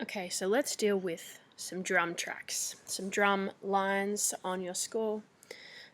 Okay, so let's deal with some drum tracks, some drum lines on your score.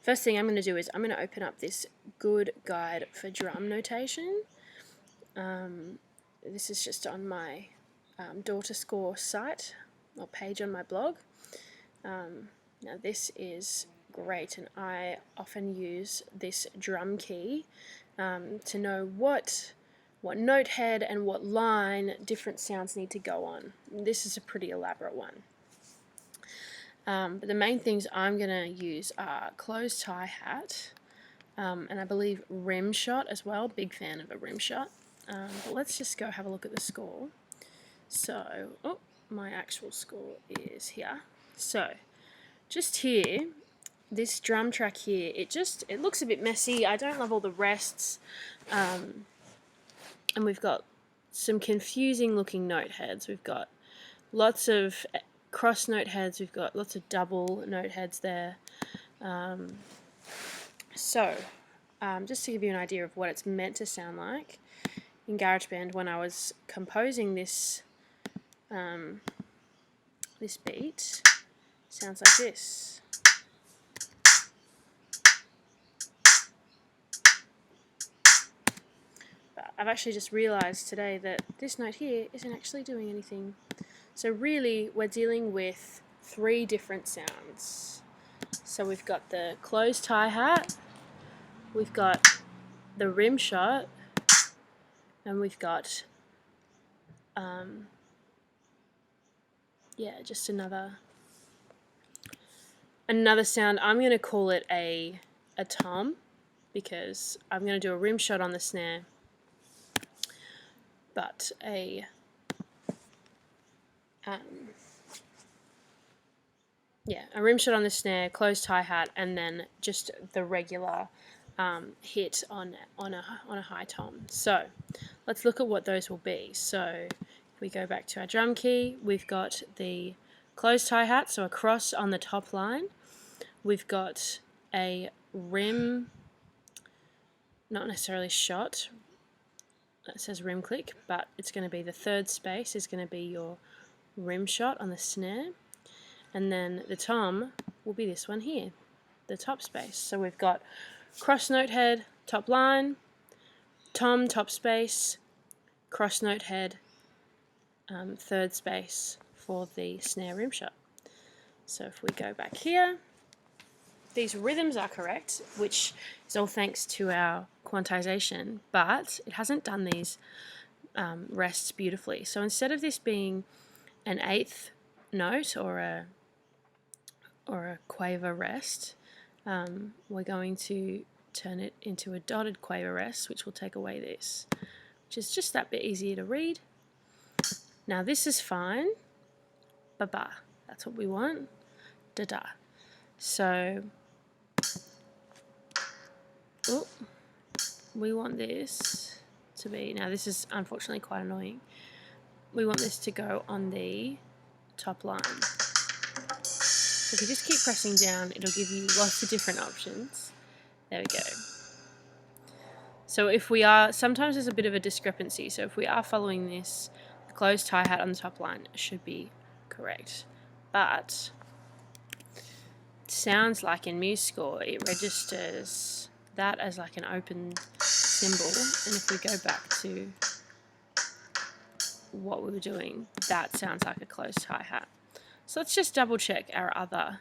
First thing I'm going to do is I'm going to open up this good guide for drum notation. This is just on my daughter score site or page on my blog. Now this is great, and I often use this drum key to know what note head and what line different sounds need to go on. This is a pretty elaborate one. But the main things I'm going to use are closed hi-hat, and I believe rim shot as well. Big fan of a rim shot. But let's just go have a look at the score. So, my actual score is here. So, just here, this drum track here, it looks a bit messy. I don't love all the rests. And we've got some confusing looking note heads. We've got lots of cross note heads. We've got lots of double note heads there. Just to give you an idea of what it's meant to sound like, in GarageBand when I was composing this this beat, sounds like this. I've actually just realized today that this note here isn't actually doing anything. So really, we're dealing with 3 different sounds. So we've got the closed hi-hat, we've got the rim shot, and we've got just another sound. I'm going to call it a tom, because I'm going to do a rim shot on the snare, but a rim shot on the snare, closed hi-hat, and then just the regular hit on a high tom. So let's look at what those will be. So if we go back to our drum key, we've got the closed hi-hat, so a cross on the top line. We've got a rim, not necessarily shot, it says rim click, but it's going to be the 3rd space is going to be your rim shot on the snare, and then the tom will be this one here, the top space. So we've got cross note head, top line, tom, top space, cross note head, 3rd space for the snare rim shot. So if we go back here, these rhythms are correct, which is all thanks to our quantization, but it hasn't done these rests beautifully. So instead of this being an 8th note or a quaver rest, we're going to turn it into a dotted quaver rest, which will take away this, which is just that bit easier to read. Now this is fine, ba-ba, that's what we want, da-da. So, we want this to be, now this is unfortunately quite annoying, we want this to go on the top line. So if you just keep pressing down, it'll give you lots of different options. There we go. So if we are, sometimes there's a bit of a discrepancy, so if we are following this, the closed hi-hat on the top line should be correct. But it sounds like in MuseScore it registers that as like an open symbol, and if we go back to what we were doing, that sounds like a closed hi-hat. So let's just double check our other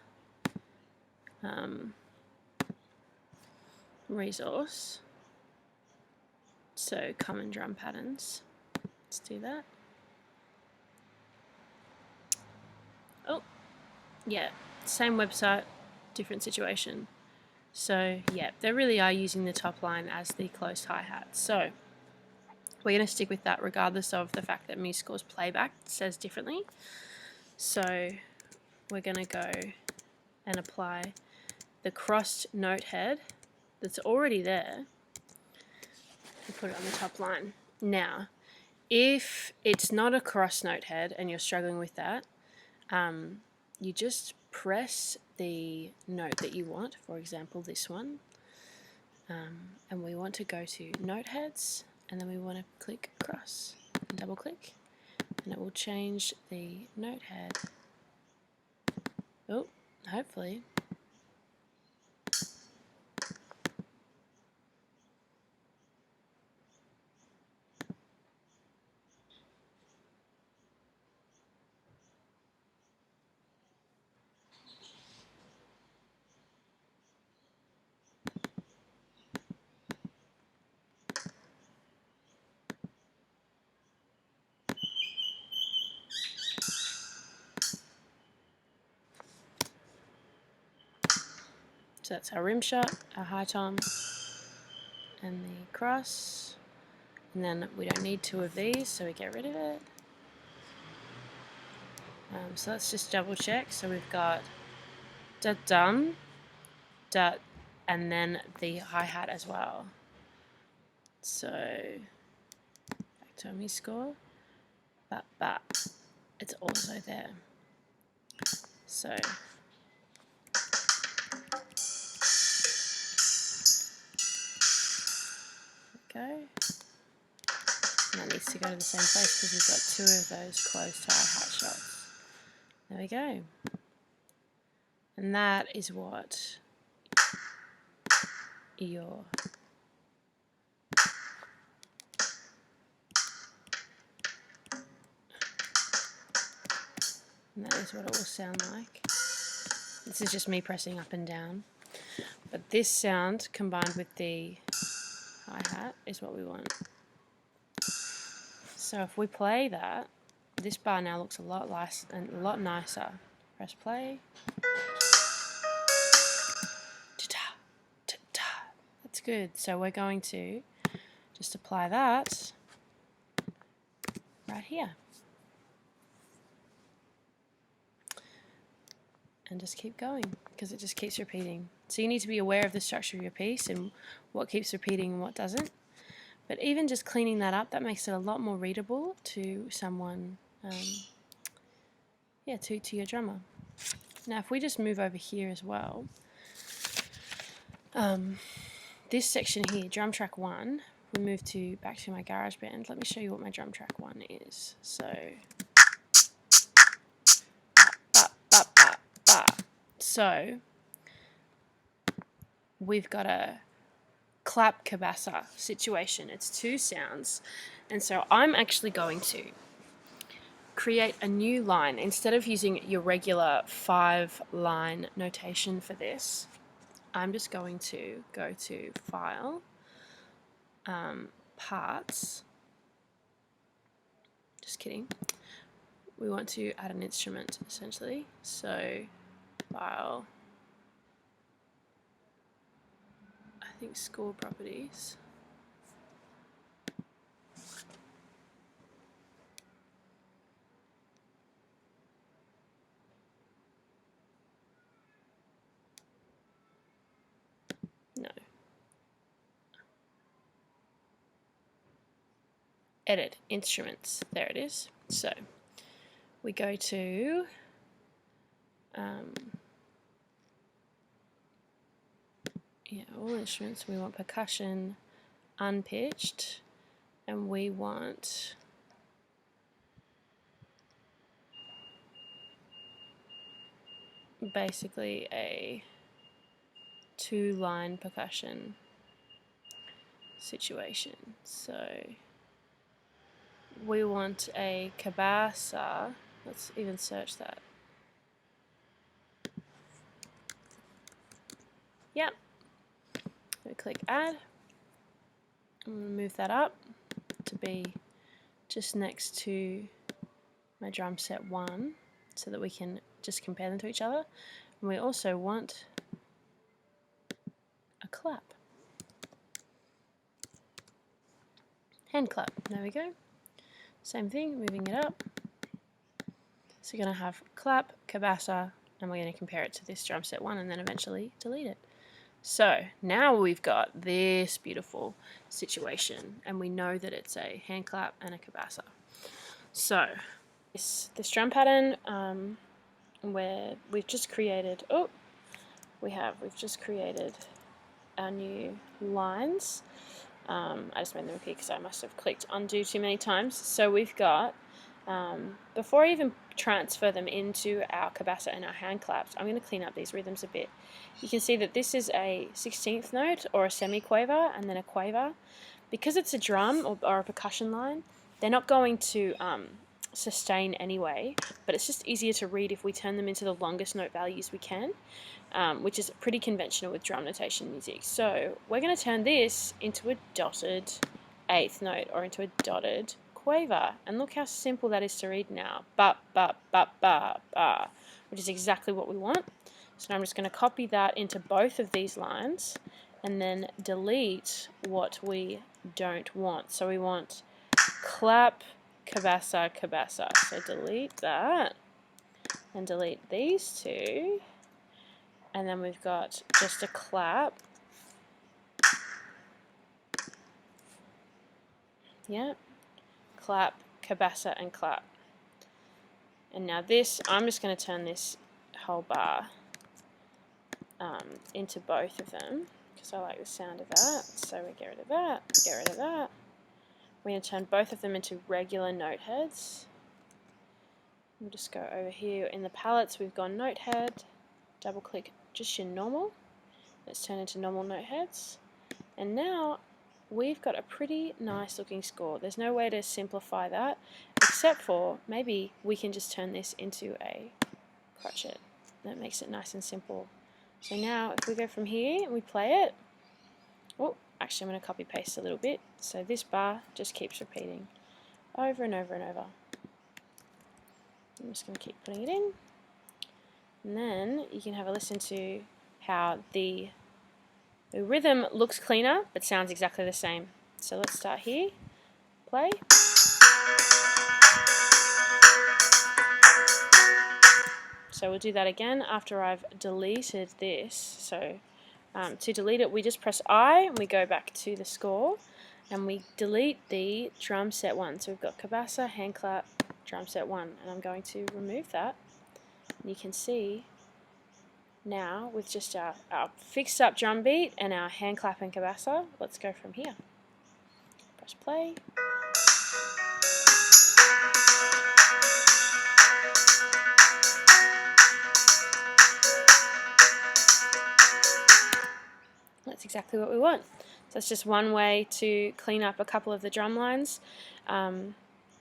resource. So common drum patterns. Let's do that. Oh, yeah, same website, different situation. So yeah, they really are using the top line as the closed hi-hat. So we're going to stick with that regardless of the fact that MuseScore's playback says differently. So we're going to go and apply the crossed note head that's already there and put it on the top line. Now, if it's not a cross note head and you're struggling with that, you just press the note that you want, for example this one, and we want to go to note heads, and then we want to click cross and double click, and it will change the note head. Oh, hopefully. So that's our rim shot, our high tom, and the cross. And then we don't need two of these, so we get rid of it. So let's just double check. So we've got da-dum, da, and then the hi-hat as well. So back to our MuseScore, but it's also there. So go. And that needs to go to the same place because we've got two of those closed hi-hat shots. There we go. And that is what your and that is what it will sound like. This is just me pressing up and down. But this sound combined with the hi-hat is what we want. So if we play that, this bar now looks a lot nicer. Press play. That's good. So we're going to just apply that right here. And just keep going because it just keeps repeating. So you need to be aware of the structure of your piece and what keeps repeating and what doesn't. But even just cleaning that up, that makes it a lot more readable to someone, to your drummer. Now if we just move over here as well, this section here, drum track 1, we move back to my GarageBand. Let me show you what my drum track 1 is. So we've got a clap cabassa situation. It's two sounds, and so I'm actually going to create a new line. Instead of using your regular 5-line notation for this, I'm just going to go to File, Parts. Just kidding. We want to add an instrument essentially. So File, I think Score Properties. No. Edit, Instruments. There it is. So we go to all instruments. We want percussion unpitched, and we want basically a 2-line percussion situation. So we want a cabassa. Let's even search that. Yep. We click Add. I'm going to move that up to be just next to my drum set 1 so that we can just compare them to each other. And we also want a clap. Hand clap. There we go. Same thing, moving it up. So you're going to have clap, cabassa, and we're going to compare it to this drum set 1 and then eventually delete it. So now we've got this beautiful situation, and we know that it's a hand clap and a cabassa. So this drum pattern, where we've just created, we've just created our new lines. I just made them appear because I must have clicked undo too many times. So we've got Before I even transfer them into our cabasa and our hand claps, I'm going to clean up these rhythms a bit. You can see that this is a 16th note or a semi-quaver and then a quaver. Because it's a drum or a percussion line, they're not going to sustain anyway, but it's just easier to read if we turn them into the longest note values we can, which is pretty conventional with drum notation music. So we're going to turn this into a dotted 8th note or into a dotted quaver, and look how simple that is to read now. Ba ba ba ba ba, which is exactly what we want. So now I'm just going to copy that into both of these lines and then delete what we don't want. So we want clap, cabasa, cabasa. So delete that and delete these two, and then we've got just a clap. Yeah, clap, cabasa, and clap. And now this, I'm just going to turn this whole bar into both of them because I like the sound of that. So we get rid of that, get rid of that. We're going to turn both of them into regular note heads. We'll just go over here in the palettes. We've gone note head, double click just your normal. Let's turn into normal note heads. And now we've got a pretty nice looking score. There's no way to simplify that except for maybe we can just turn this into a crotchet. That makes it nice and simple. So now if we go from here and we play it, oh, actually I'm going to copy paste a little bit. So this bar just keeps repeating over and over and over. I'm just going to keep putting it in. And then you can have a listen to how the rhythm looks cleaner but sounds exactly the same. So let's start here. Play. So we'll do that again after I've deleted this. So to delete it, we just press I and we go back to the score and we delete the drum set 1. So we've got cabasa, hand clap, drum set 1, and I'm going to remove that. And you can see now with just our fixed up drum beat and our hand clap and cabasa, let's go from here. Press play. That's exactly what we want. So that's just one way to clean up a couple of the drum lines.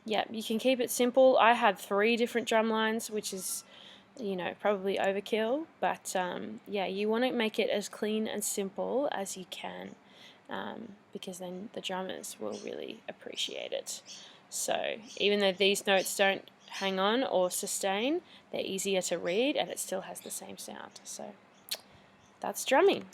Yeah, you can keep it simple. I had 3 different drum lines, which is, you know, probably overkill, but yeah, you want to make it as clean and simple as you can, because then the drummers will really appreciate it. So even though these notes don't hang on or sustain, they're easier to read and it still has the same sound. So that's drumming.